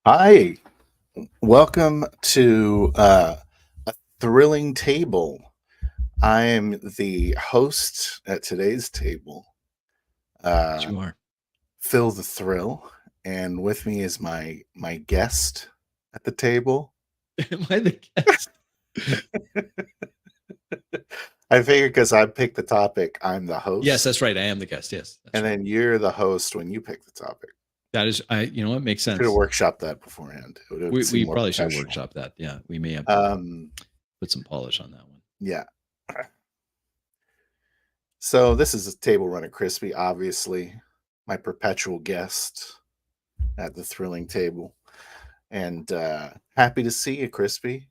Hi, welcome to a thrilling table. I am the host at today's table, Yes, uh, you are. Phil the Thrill, and with me is my guest at the table. Am I the guest? I figured because I picked the topic, I'm the Yes, host, that's right. I am the guest. Yes, that's and right. then you're the host when you pick the topic. That is, you know what makes Should have sense. workshopped that beforehand. It would have We seemed more probably should have professional. workshopped that. Yeah, we may have to Um, put some polish on that one. yeah. So this is a table runner crispy, obviously, my perpetual guest at the thrilling table, and happy to see you, Crispy.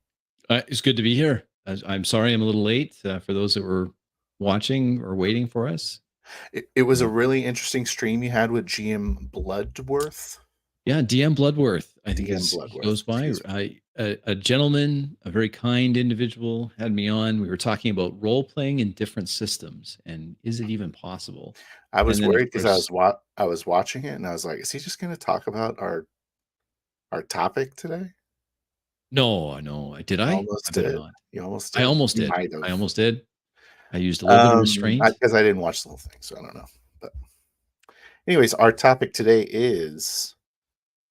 It's good to be here. I'm sorry I'm a little late for those that were watching or waiting for us. It was a Uh, really interesting stream you had with GM Bloodworth. yeah, DM Bloodworth, I think DM is he Bloodworth, goes by. excuse me. A gentleman, a very kind individual, had me on. We were talking about role playing in different systems, and is it even possible? I And was then, of worried because course, I was watching it and I was like, is he just going to talk about our topic today? no, no. Did You I? I almost better did. not. You almost I did. almost You did. might have. I almost did. I used a little bit of restraint. Because I didn't watch the whole thing, so I don't know. But anyways, our topic today is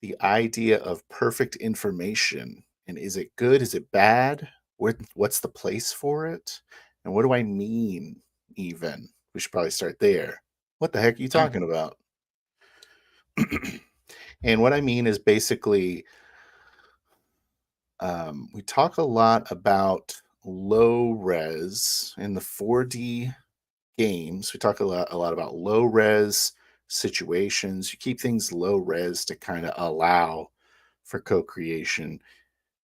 the idea of perfect information. And is it good? Is it bad? What's the place for it? And what do I mean, even? We should probably start there. What the heck are you Yeah. talking about? And what I mean is basically, we talk a lot about low res in the 4D games. We talk a lot about low res situations. You keep things low res to kind of allow for co-creation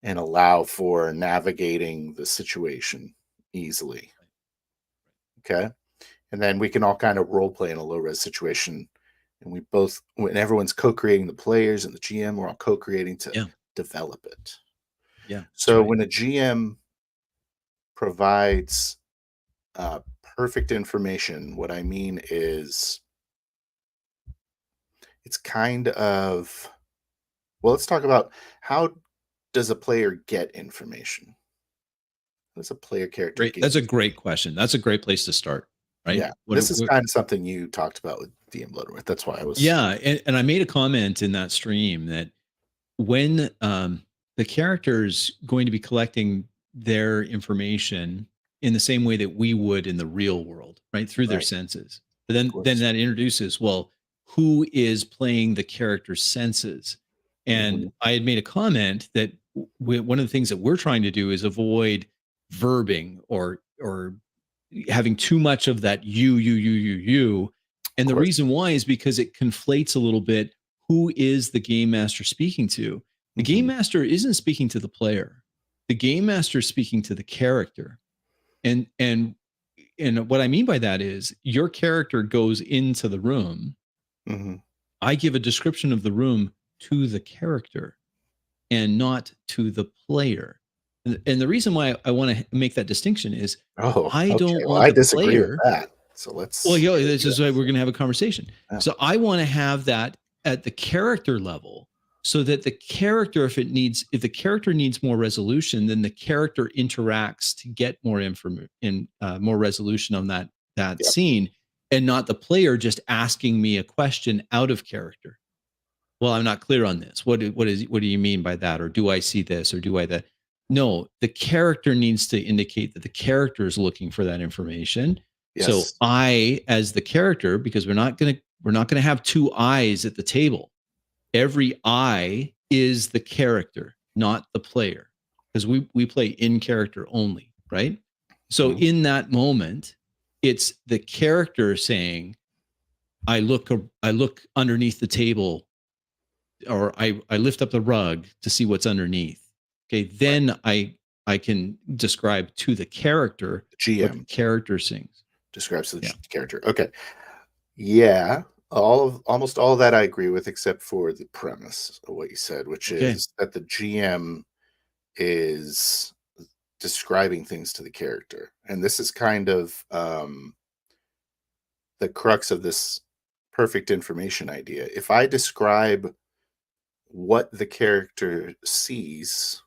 and allow for navigating the situation easily. Okay. And then we can all kind of role play in a low res situation. And we both, when everyone's co creating the players and the GM, we're all co creating to Yeah. develop it. Yeah. That's So right. when a GM provides perfect information, what I mean is it's kind of, well, let's talk about how does a player get information? How does a player character Great. get That's a great information? question. That's a great place to start, right? Yeah, this is kind of something you talked about with DM Bloodworth. That's why I was. Yeah. And I made a comment in that stream that when the character's going to be collecting their information in the same way that we would in the real world, right? Through their Right, senses. But of then course. that introduces, well, who is playing the character's senses? And Mhm, I had made a comment that one of the things that we're trying to do is avoid verbing or having too much of that you. of And the course. reason why is because it conflates a little bit who is the game master speaking to. The game Mhm, master isn't speaking to the player. The game master is speaking to the character. And what I mean by that is your character goes into the room. mhm. I give a description of the room to the character and not to the player. And the reason why I want to make that distinction is Oh, I okay. don't Well, want I the disagree with player. that. So Well, let's yeah, get this into is why that. we're going to have a conversation. Yeah. So I want to have that at the character level so that the character, if the character needs more resolution, then the character interacts to get more information in more resolution on that Yep. scene, and not the player just asking me a question out of character. Well, I'm not clear on this. What do you mean by that? Or do I see this? Or do I that? No, the character needs to indicate that the character is looking for that information. So Yes. I, as the character, because we're not gonna have two eyes at the table. Every eye is the character, not the player, because we play in character only, right? So Mhm. in that moment, it's the character saying, I look underneath the table, or I lift up the rug to see what's underneath. Okay, Right. then I can describe to the character The what the GM character sings. describes the Yeah. character. Okay. Yeah. Almost all of that I agree with, except for the premise of what you said, which Okay. is that the GM is describing things to the character. And this is kind of the crux of this perfect information idea. If I describe what the character sees,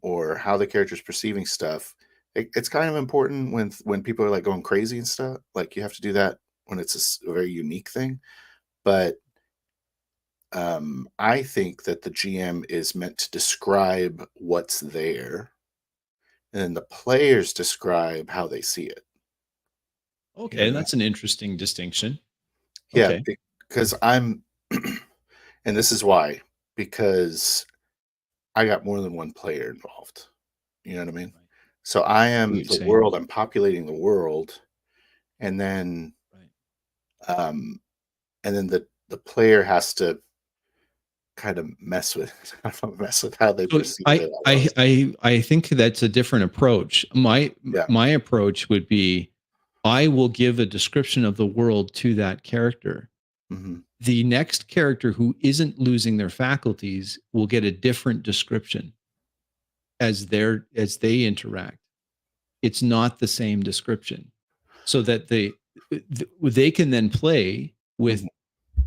or how the character is perceiving stuff. It's kind of important when people are like going crazy and stuff. Like you have to do that when it's a very unique thing. But I think that the GM is meant to describe what's there, and then the players describe how they see it. You know Okay, what I mean? that's an interesting distinction. Yeah, Okay. because I'm, and this is why, because I got more than one player involved. You know what I mean? Right. So I I see what am you're the saying. world. I'm populating the world, and then Right. um, the player has to kind of mess with mess with how they So perceive it almost. I think that's a different approach. Yeah. My approach would be I will give a description of the world to that character. Hmm. The next character who isn't losing their faculties will get a different description as they interact. It's not the same description. So that they can then play with, Hmm.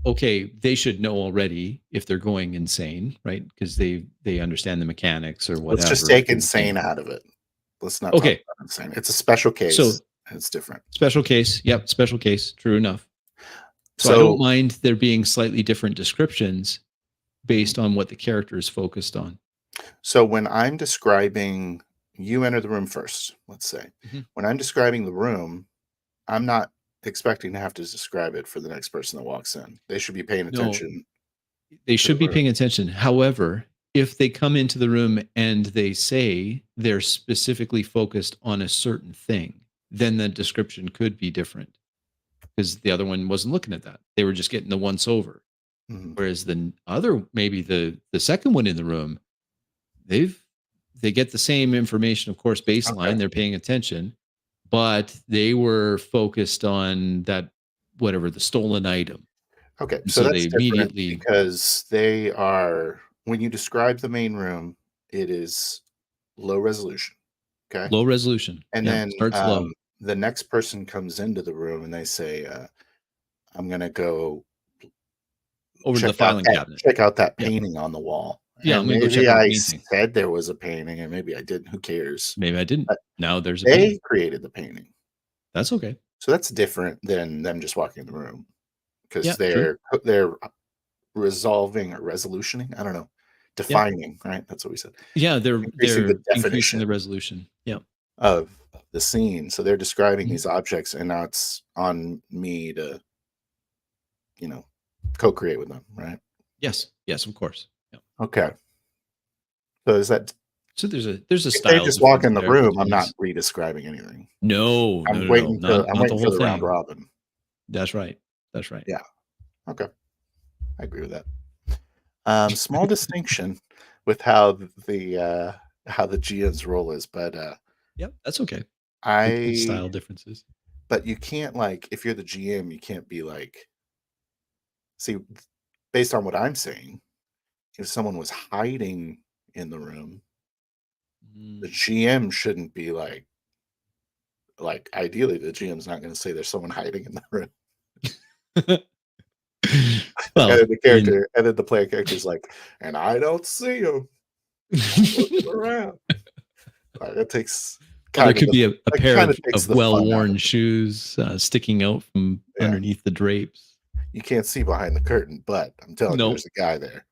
okay, they should know already if they're going insane, right? Because they understand the mechanics or Let's just whatever take through the insane game. out of it. Let's not talk Okay, about insane. It's a special so case, and it's different. special case, yep, special case, true enough. So I don't So, mind there being slightly different descriptions mhm. based on what the character is focused on. So when I'm describing, you enter the room first, let's say. Mhm. When I'm describing the room, I'm not expecting to have to describe it for the next person that walks in. They should be paying No, attention they to the should be room. paying attention. However, if they come into the room and they say they're specifically focused on a certain thing, then the description could be different because the other one wasn't looking at that. They were just getting the once over. Mhm. Whereas the other, maybe the second one in the room, they've they get the same information, of course, Okay. baseline. They're paying attention, but they were focused on that whatever the stolen item, Okay. and So so they that's different immediately because they are, when you describe the main room, it is low resolution. Okay. low resolution. And Yeah, then starts low. the next person comes into the room and they say, I'm going to go Over to the filing cabinet. check out that Yeah. painting on the wall. Yeah, And I'm gonna go check maybe out the I painting. said there was a painting and maybe I didn't. Who cares? Maybe I didn't. But Now there's a painting. they created the painting. That's okay. So that's different than them just walking in the room because Yeah, true. they're resolving or resolutioning. I don't know. Yeah. Defining, right? That's what we said. Yeah, Increasing the they're increasing definition the resolution. Yeah. of the scene. So they're describing Mhm. these objects and now it's on me to, you know, co-create with them, right? Yes. Yes, of course. Yeah. Okay. So is that, So there's a if they style just walk difference in the there room, I'm between not us. re-describing anything. No, no, no, no, I'm not the waiting for whole the round thing. robin. That's right. That's right. Yeah. Okay. I agree with that. Small distinction with how the GM's role is, but Yep, that's okay. It's I style differences. but you can't, like, if you're the GM, you can't be like, see, based on what I'm saying, if someone was hiding in the room, the Mm. GM shouldn't be ideally the GM's not going to say there's someone hiding in the room. Well, I mean, And then the player character is like, and I don't see him. I'm looking around. That takes well, there kind of could the be a that pair kind of takes of the fun out of well-worn it. shoes, sticking out from Yeah. underneath the drapes. You can't see behind the curtain, but I'm telling you, Nope. there's a guy there.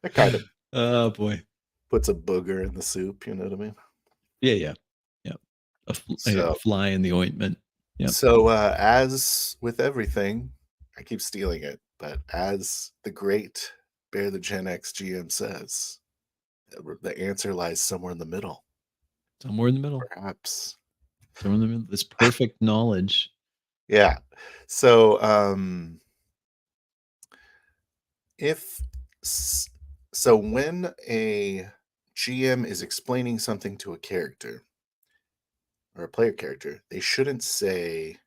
That kind of Oh, boy. puts a booger in the soup, you know what I mean? Yeah, yeah. Yeah. A So fly in the ointment. Yep. as with everything, I keep stealing it, but as the great Bear the Gen X GM says, the answer lies somewhere in the middle, Somewhere in the middle. perhaps. Somewhere in the middle. This perfect knowledge. Yeah. So, if s- so when a GM is explaining something to a character or a player character, they shouldn't say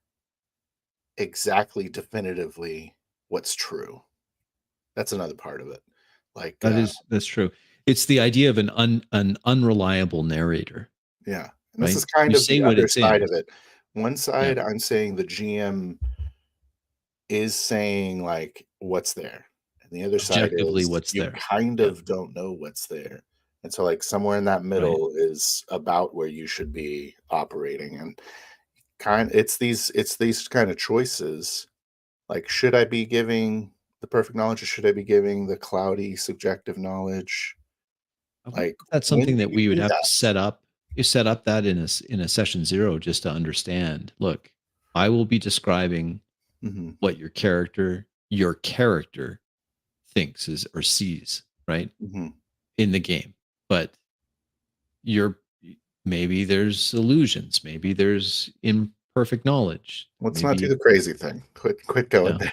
exactly definitively what's true. That's another part of it. Like, That's true. It's the idea of an unreliable narrator, yeah, and this right? is kind You of say the what other it side of is. it. One Yeah. side, I'm saying the GM is saying like what's there, and the other side Objectively, is what's you there? kind Yeah, of don't know what's there. And so like somewhere in that right. middle is about where you should be operating. And it's these kind of choices. Like, should I be giving the perfect knowledge, or should I be giving the cloudy subjective knowledge? I wonder Like, if that's when something do that you we would do have to that? set up. You set up that in a session 0 just to understand. Look, I will be describing Hmm. what your character thinks is or sees, right? Hmm. In the game. But you're maybe there's illusions, maybe there's imperfect knowledge. Let's not do Maybe the crazy thing. Quit going yeah.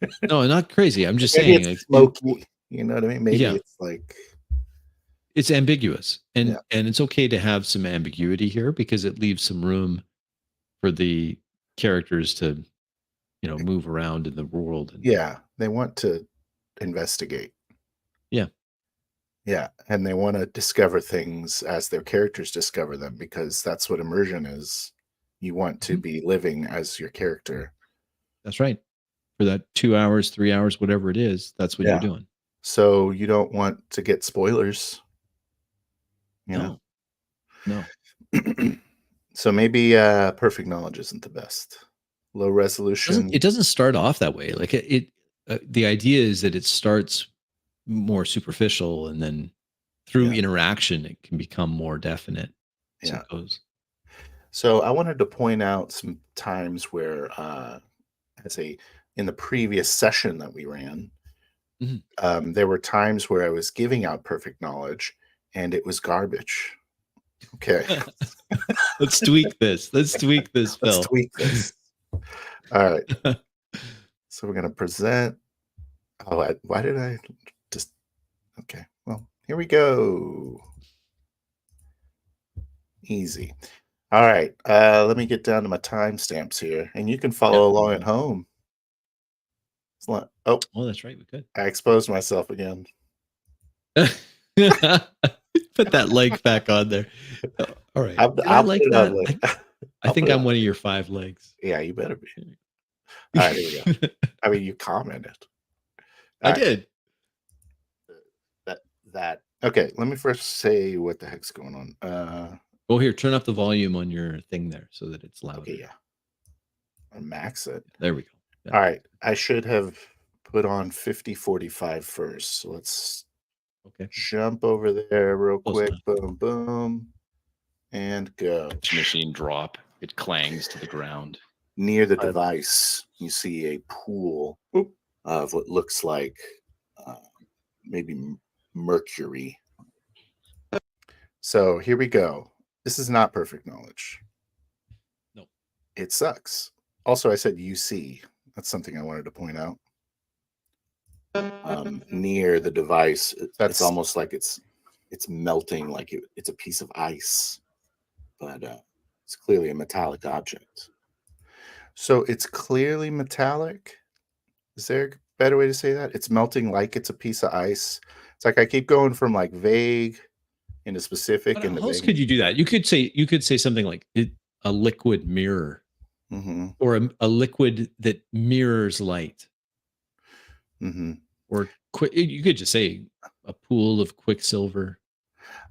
there. No, not crazy. I'm just Maybe saying it's like smoky. You know what I mean? Maybe yeah, it's like, it's ambiguous. yeah, And it's okay to have some ambiguity here because it leaves some room for the characters to, move around in the world and yeah. They want to investigate. yeah. Yeah, and they want to discover things as their characters discover them, because that's what immersion is. You want to Mhm. be living as your character. That's right. For that 2 hours, 3 hours, whatever it is, that's what you're Yeah. doing. So you don't want to get spoilers, you know? No. No. So maybe perfect knowledge isn't the best. Low Doesn't resolution. it doesn't start off that way. Like the idea is that it starts more superficial and then through Yeah. interaction it can become more definite as Yeah. it goes. So I wanted to point out some times where as a in the previous session that we ran, Mhm. there were times where I was giving out perfect knowledge and it was garbage. Okay. Let's tweak this. Let's tweak this, Let's Phil. tweak this. All right. So we're going to present. Oh, why did I just? Okay. Well, here we go. Easy. All right. Let me get down to my timestamps here, and you can Yeah. follow along at home. Oh, Oh, that's right. We could. I exposed myself again. Put that leg back on there. All right. Did I I'll put like it on that? later. I I'll put think it I'm on. one of your 5 legs. Yeah, you better be. All right, here we go. I mean, you commented. I All right. did. That. Okay. Let me first say what the heck's going on. Oh, here, turn up the volume on your thing there so that it's louder. Okay. Yeah. I'll max it. There we go. Yeah. All right. I should have put on 5045 first. So let's Okay. jump over there real Close quick. enough. Boom, boom, and go. Machine drop. It clangs to the ground. Near the device, you see a pool of what looks like maybe mercury. So here we go. This is not perfect knowledge. No. It sucks. Also, I said UC. That's something I wanted to point out. Near the device, it's almost like it's melting, like it's a piece of ice, but it's clearly a metallic object. So it's clearly metallic. Is there a better way to say that? It's melting like it's a piece of ice. It's like I keep going from like vague into specific into How else vague. could you do that? You could say something like a liquid mirror Mm-hmm. or a liquid that mirrors light. Mm-hmm. Or you could just say a pool of quicksilver.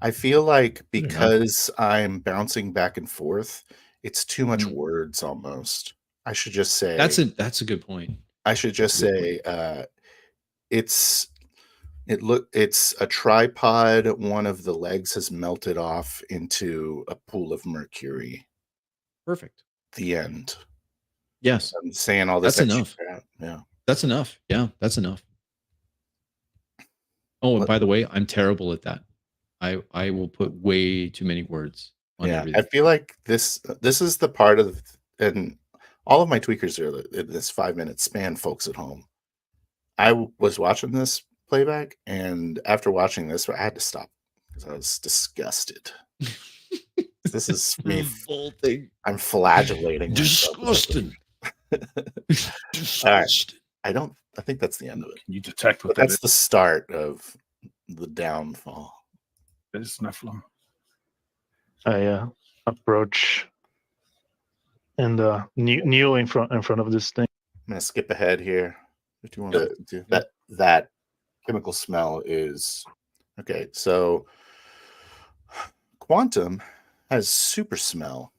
I feel like Good enough. because I'm bouncing back and forth, it's too much words almost. I should just say That's a good point. I should just say it's a tripod. One of the legs has melted off into a pool of mercury. Perfect. The end. Yes. I'm saying all this That's extra enough. crap. Yeah. That's enough. Yeah, that's enough. Oh, and by the way, I'm terrible at that. I will put way too many words on everything. I feel like this is the part of, and all of my tweakers are in this 5-minute span, folks at home. I was watching this playback, and after watching this, I had to stop because I was disgusted. This is me. Revolting. I'm flagellating myself. Disgusting. All right. I think that's the end of it. Can you detect what But that that's is? the start of the downfall. It's Nephilim. I approach and kneel in front of this thing. gonna skip ahead here. 51, Yeah. 52. That chemical smell is okay. So Quantum has super smell.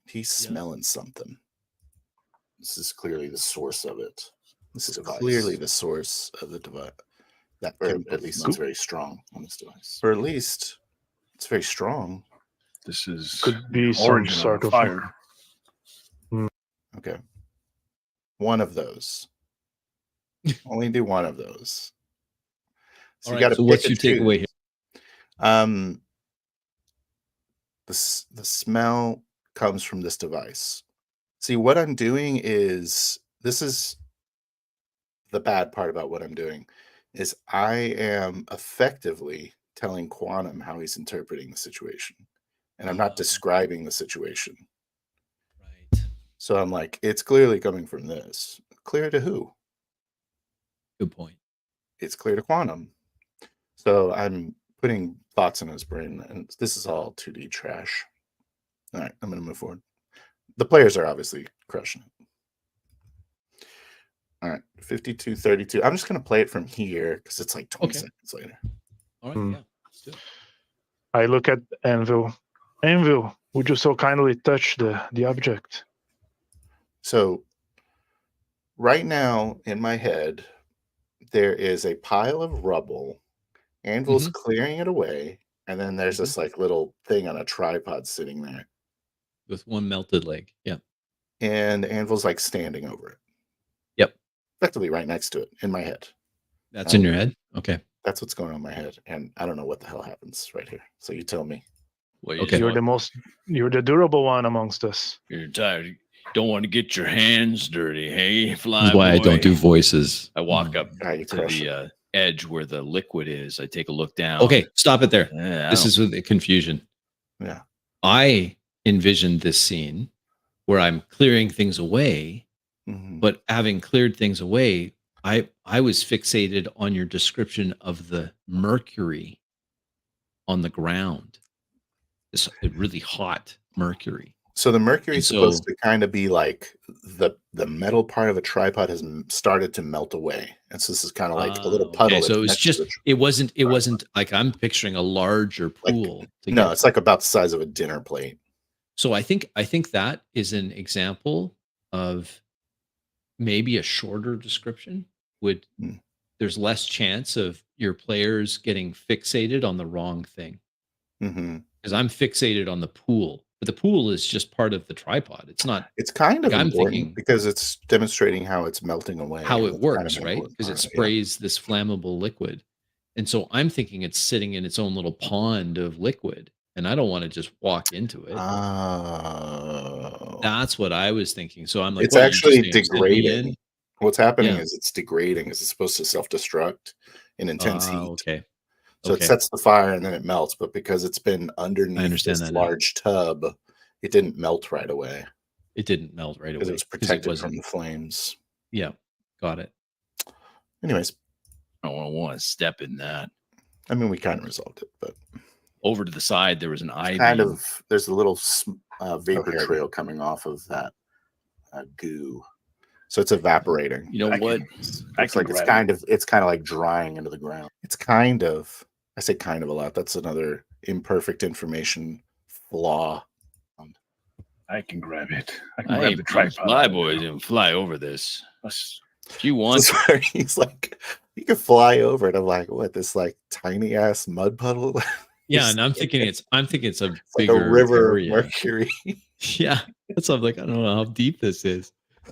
He's smelling something. This is clearly the source of it. This is clearly the source of the device. That at least it's very strong on this device. Or at least it's very strong. This is Could be the some origin sort of of fire. Okay. One of those. Only do one of those. So All you got right. to So pick what's and your takeaway choose. here? The smell comes from this device. See, what I'm doing is this is the bad part about what I'm doing is I am effectively telling Quantum how he's interpreting the situation, and I'm not describing the situation. Right. So I'm like, it's clearly coming from this. Clear to who? Good point. It's clear to Quantum. So I'm putting thoughts in his brain, and this is all 2D trash. All right, I'm going to move forward. The players are obviously crushing it. All right, 52-32. I'm just going to play it from here because it's like 20 seconds later. All right. Yeah. Let's do it. I look at Anvil. Anvil, would you so kindly touch the object? So right now in my head, there is a pile of rubble. Anvil's clearing it away, and then there's this like little thing on a tripod sitting there. With one melted leg. Yeah. And Anvil's like standing over it. Yep. Effectively right next to it in my head. That's in your head? Okay. That's what's going on in my head. And I don't know what the hell happens right here. So you tell me. Well, Okay. You're the durable one amongst us. You're tired. Don't want to get your hands dirty, hey, fly That's why I boy. don't do voices. I walk up You to crush the edge where the liquid is. I take a look down. Okay, stop it there. Yeah, This is with the confusion. Yeah. I envisioned this scene where I'm clearing things away, but having cleared things away, I was fixated on your description of the mercury on the ground. This really hot mercury. So the mercury is And supposed so- to kind of be like the metal part of a tripod has started to melt away, and so this is kind of like a little puddle. Okay, so it was next to just the it wasn't like I'm picturing a larger pool. no, it's like about the size of a dinner plate. So I think that is an example of maybe a shorter description would there's less chance of your players getting fixated on the wrong thing. Because I'm fixated on the pool, but the pool is just part of the tripod. It's not. It's kind of I'm important thinking because it's demonstrating how it's melting away. how it That's works, kind of right? important Because it part, sprays this flammable liquid, and so I'm thinking it's sitting in its own little pond of liquid, and I don't want to just walk into it. Oh. That's what I was thinking. So I'm like, It's what, actually you just gonna send me degrading. in? What's happening Yeah. is it's degrading. It's supposed to self-destruct in intense heat. Okay. So it sets the fire and then it melts, but because it's been underneath this that now. large tub, it didn't melt right away It didn't melt right away because it was protected from the flames. Yeah, got it. Anyways, I don't want to step in that. I mean, we kind of resolved it, but Over to the side, there was an eye kind beam. of there's a little vapor trail coming off of that goo, so it's evaporating. You know what? It's like it's kind of like drying into the ground. It's kind of, I say kind of a lot. That's another imperfect information flaw. I can grab it. I can grab the tripod. Fly boys and fly over this. If you want. This is where he's like, you can fly over it. I'm like, what? This like tiny ass mud puddle? Yeah, and I'm thinking it's a It's bigger like a river area. of mercury. Yeah, that's I'm like, I don't know how deep this is. I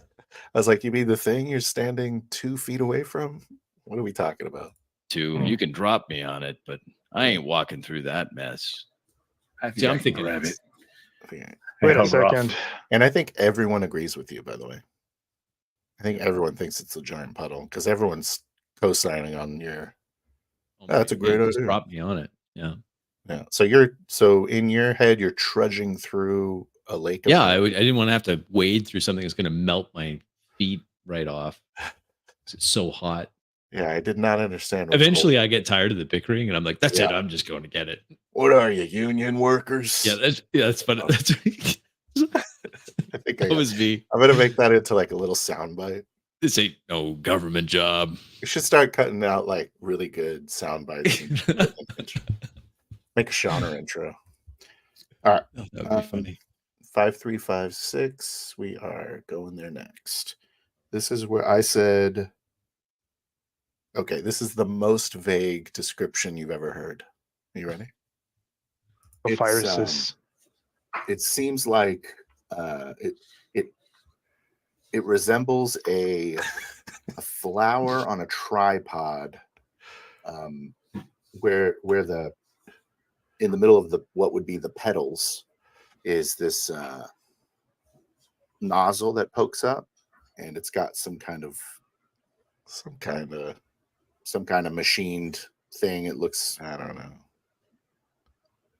was like, you mean the thing you're standing 2 feet away from? What are we talking about? You can drop me on it, but I ain't walking through that mess. See, I'm thinking grab it. Wait a second. And I think everyone agrees with you, by the way. I think everyone thinks it's a giant puddle because everyone's co-signing on your. That's a great idea. Drop me on it. Yeah. Yeah. So in your head, you're trudging through a lake. Yeah, I didn't want to have to wade through something that's going to melt my feet right off. It's so hot. Yeah, I did not understand. Eventually, I get tired of the bickering, and I'm like, "That's it. Yeah. I'm just going to get it." What are you, union workers? Yeah, that's funny. I think That was me. I'm gonna make that into like a little soundbite. This ain't no government job. We should start cutting out like really good sound bites. Make a genre intro. All right. Oh, that would be funny. 5356. We are going there next. This is where I said, okay, this is the most vague description you've ever heard. Are you ready? Viruses. It seems like it resembles a flower on a tripod, where the in the middle of the what would be the petals is this nozzle that pokes up, and it's got some kind of machined thing. It looks, I don't know,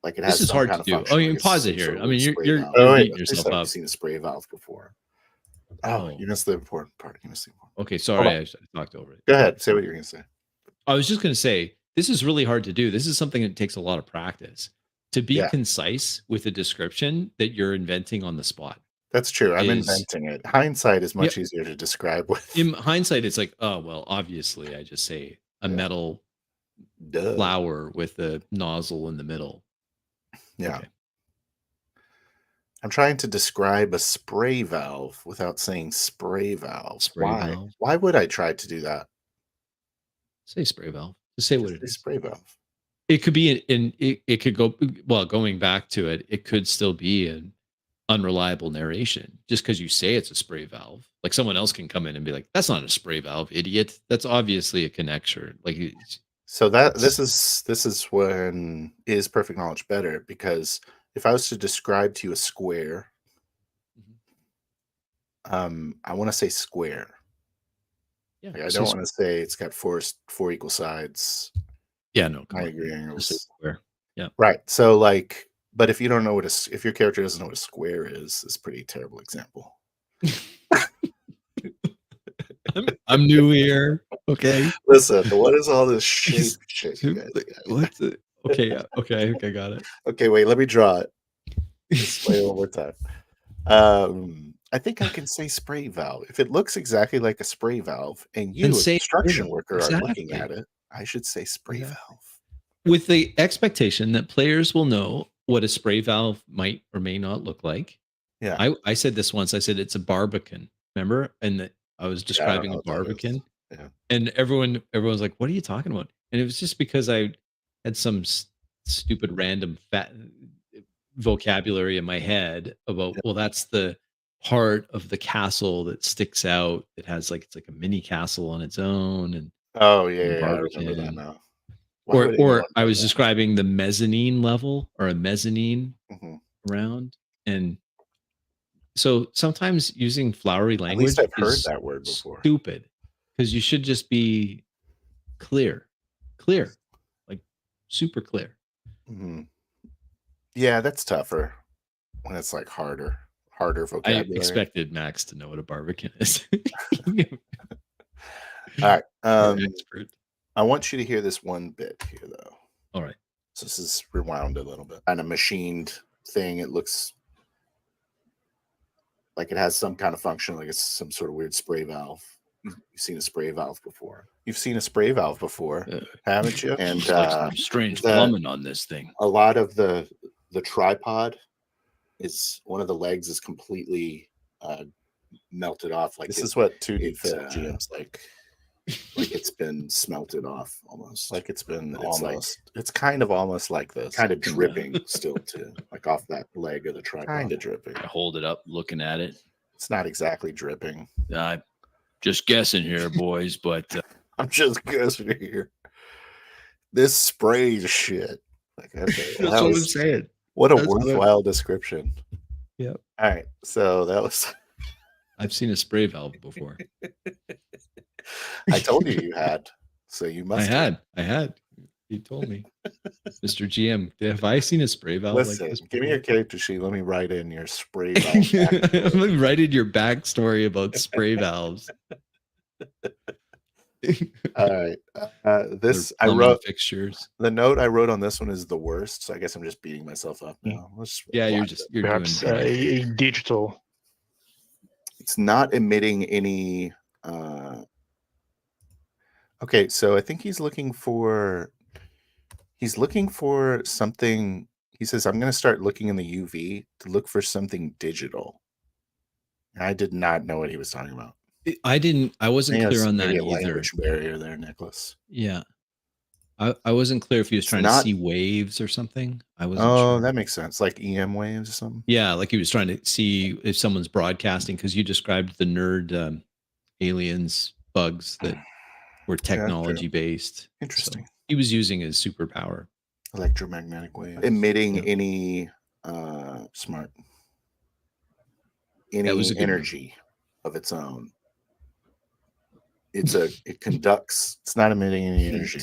like it has. This is some hard kind to of do. Oh, you function, can like pause some it here. sort of I mean, spray you're valve. beating At least yourself I've up. seen a spray valve before. Oh, you missed the important part. You missed the important part. Okay, sorry, I talked over it. Go ahead. Say what you're going to say. I was just going to say, this is really hard to do. This is something that takes a lot of practice. To be concise with a description that you're inventing on the spot. That's true. I'm inventing it. Hindsight is much easier to describe with. In hindsight, it's like, oh, well, obviously, I just say a metal flower with a nozzle in the middle. Yeah. Okay. I'm trying to describe a spray valve without saying spray valve. Valve. Why would I try to do that? Say spray valve. Just say what it is. Spray valve. It could be it could go, well, going back to it, it could still be an unreliable narration just because you say it's a spray valve. Like someone else can come in and be like, that's not a spray valve, idiot. That's obviously a connector. Like, so this is when is perfect knowledge better, because if I was to describe to you a square, I want to say square. Yeah, like, I don't want to say it's got four equal sides. Yeah, no, I agree. Square. Yeah, right. So like, but if you don't know if your character doesn't know what a square is, it's a pretty terrible example. I'm new here. Okay. Listen, what is all this shape shit? What's it? Okay, okay, got it. Okay, wait, let me draw it. Let's play it one more time. I think I can say spray valve. If it looks exactly like a spray valve, and you, as a construction worker, are looking at it, I should say spray valve. With the expectation that players will know what a spray valve might or may not look like. Yeah. I said this once. I said it's a barbican. Remember? And I was describing a barbican. Yeah. And everyone's like, what are you talking about? And it was just because I had some stupid random vocabulary in my head about, well, that's the part of the castle that sticks out. It has like, it's like a mini castle on its own. And oh yeah, I remember that now. Or I was describing the mezzanine level or a mezzanine around. And so sometimes using flowery language, at least I've heard that word before. Stupid, because you should just be clear, like super clear. Yeah, that's tougher when it's like harder vocabulary. I expected Max to know what a barbican is. All right. I want you to hear this one bit here, though. All right. So this is rewound a little bit. Kind of machined thing. It looks like it has some kind of function, like it's some sort of weird spray valve. You've seen a spray valve before. Haven't you? And like some strange plumbing on this thing. A lot of the tripod is, one of the legs is completely melted off. Like this is what 2D Fit GM's like it's been smelted off almost. Like it's been it's kind of almost like this. Kind of dripping still too. Like off that leg of the tripod. Kind of dripping. I hold it up looking at it. It's not exactly dripping. I'm just guessing here, boys, but I'm just guessing here. This sprays shit. Like, okay, that's what I'm saying. What a worthwhile description. Yep. All right. So that was I've seen a spray valve before. I told you had. So you must I had. You told me. Mr. GM, have I seen a spray valve like this? Give me your character sheet. Let me write in your spray valve. Let me write in your backstory about spray valves. All right. This I wrote fixtures. The note I wrote on this one is the worst. So I guess I'm just beating myself up now. You're perhaps a digital It's not emitting any. Okay, so I think he's looking for something. He says, I'm going to start looking in the UV to look for something digital. I did not know what he was talking about. I wasn't clear on that maybe a either. language barrier there, Nicholas. Yeah. I wasn't clear if he was trying to see waves or something. I wasn't sure. Oh, that makes sense. Like EM waves or something? Yeah, like he was trying to see if someone's broadcasting, because you described the nerd aliens bugs that were technology based. Interesting. So he was using his superpower. Electromagnetic waves. Emitting any smart energy of its own. It conducts. It's not emitting any energy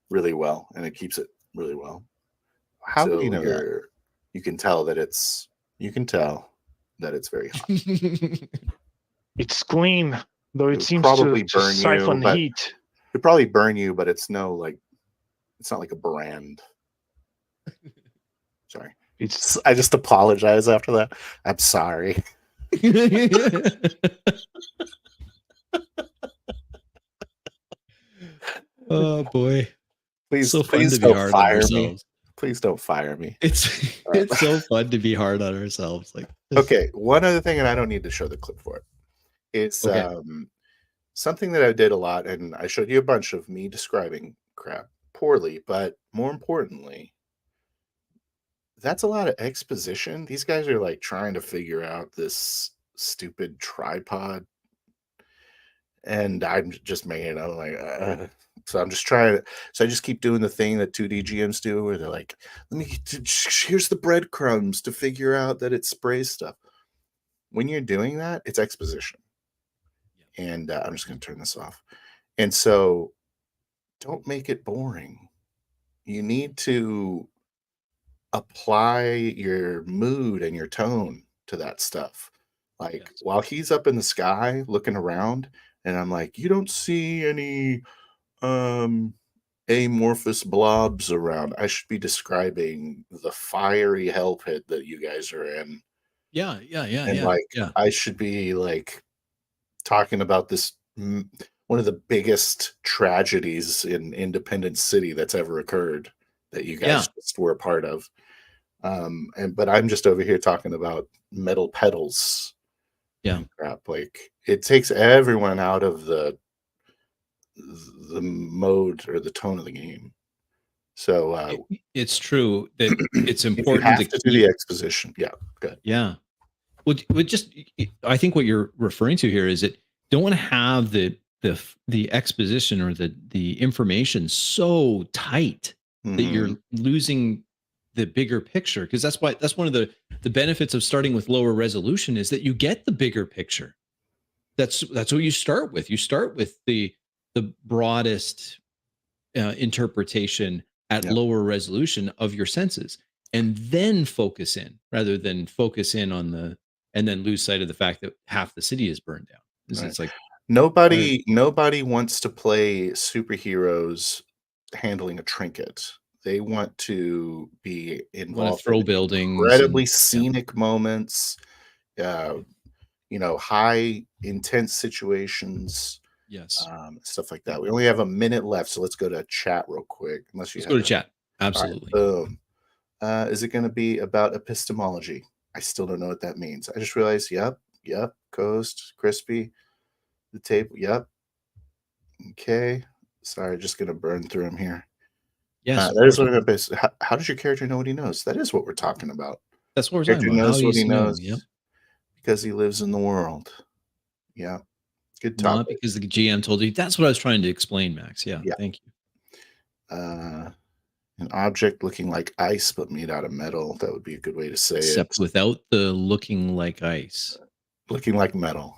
really well, and it keeps it really well. How do you know that? You can tell that it's very hot. It's clean, though it seems to siphon heat. It'd probably burn you, but it's not like a brand. Sorry. I just apologize after that. I'm sorry. Oh boy. Please, so please fun to be hard on ourselves. Please don't fire me. It's so fun to be hard on ourselves. Like, okay, one other thing, and I don't need to show the clip for it. It's something that I did a lot, and I showed you a bunch of me describing crap poorly, but more importantly, that's a lot of exposition. These guys are like trying to figure out this stupid tripod, and I'm just making it up like so I'm just trying to, so I just keep doing the thing that 2D GMs do where they're like, here's the breadcrumbs to figure out that it sprays stuff. When you're doing that, it's exposition. And I'm just going to turn this off. And so don't make it boring. You need to apply your mood and your tone to that stuff. Like while he's up in the sky looking around, and I'm like, you don't see any amorphous blobs around. I should be describing the fiery hell pit that you guys are in. Yeah. And I should be like talking about this, one of the biggest tragedies in Independence City that's ever occurred that you guys just were a part of. But I'm just over here talking about metal pedals. Yeah. Crap. Like it takes everyone out of the mode or the tone of the game. So it's true that it's important you have to do the exposition. Yeah, good. Yeah. Well, just I think what you're referring to here is that don't want to have the exposition or the information so tight that you're losing the bigger picture, because that's one of the benefits of starting with lower resolution is that you get the bigger picture. That's what you start with. You start with the broadest interpretation at lower resolution of your senses, and then focus in rather than focus in on and then lose sight of the fact that half the city is burned down. Right. It's like nobody wants to play superheroes handling a trinket. They want to be involved in buildings, incredibly scenic moments, high intense situations. Yes. Stuff like that. We only have a minute left, so let's go to chat real quick. Let's go to chat. Absolutely. Right, boom. Is it going to be about epistemology? I still don't know what that means. I just realized, yep. Coast, crispy, the table, yep. Okay. Sorry, just going to burn through them here. Yes. That is what I'm going to. How does your character know what he knows? That is what we're talking about. That's what we're talking about. Knows what he knows because he lives in the world. Yeah. Good topic. Not because the GM told you. That's what I was trying to explain, Max. Yeah. Thank you. An object looking like ice but made out of metal. That would be a good way to say it. Except without the looking like ice. Looking like metal.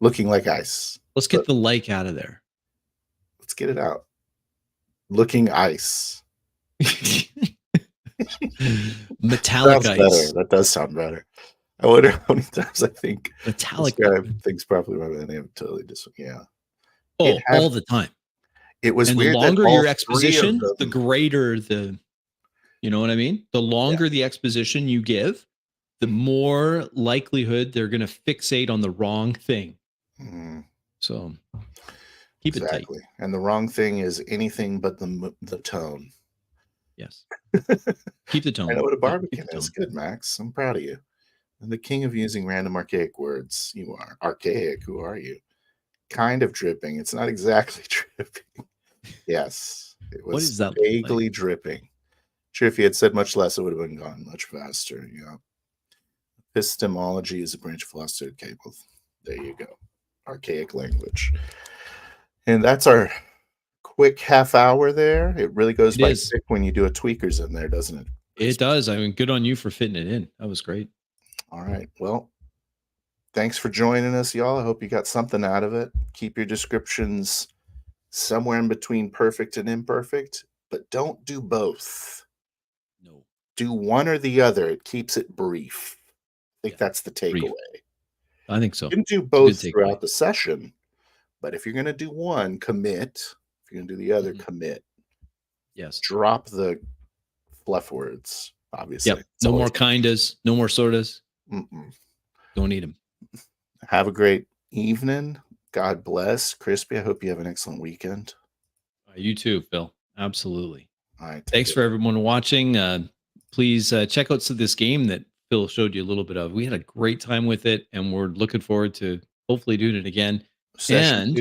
Looking like ice. Let's get the like out of there. Let's get it out. Looking ice. Metallic ice. Better. That does sound better. I wonder how many times I think metallic this guy thinks properly about it, and they have totally Oh, all the time. It was weird. The longer your exposition, the greater the, you know what I mean? The longer the exposition you give, the more likelihood they're going to fixate on the wrong thing. So keep it tight. Exactly. And the wrong thing is anything but the tone. Yes. Keep the tone. I know what a Yeah, barbican is. Good, Max. I'm proud of you. And the king of using random archaic words. You are archaic. Who are you? Kind of dripping. It's not exactly dripping. Yes. It What was does that vaguely dripping. Sure, if you had said much less, it would have been gone much faster. Yeah. Epistemology is a branch of philosophy. Okay, well, there you go. Archaic language. And that's our quick half hour there. It really goes by quick when you do a tweakers in there, doesn't it? It does. I mean, good on you for fitting it in. That was great. All right. Well, thanks for joining us, y'all. I hope you got something out of it. Keep your descriptions somewhere in between perfect and imperfect, but don't do both. No. Do one or the other. It keeps it brief. I think that's the takeaway. I think so. You can do both throughout the session, but if you're going to do one, commit. If you're going to do the other, commit. Yes. Drop the fluff words, obviously. Yep. No more kindas, no more sortas. Don't need them. Have a great evening. God bless. Crispy, I hope you have an excellent weekend. You too, Phil. Absolutely. All right. Thanks for everyone watching. Please check out this game that Phil showed you a little bit of. We had a great time with it, and we're looking forward to hopefully doing it again. And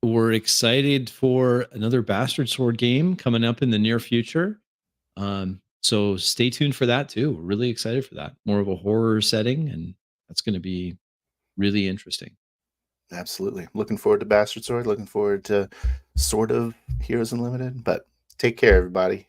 we're excited for another Bastard Sword game coming up in the near future. So stay tuned for that too. We're really excited for that. More of a horror setting, and that's going to be really interesting. Absolutely. Looking forward to Bastard Sword. Looking forward to sort of Heroes Unlimited. But take care, everybody.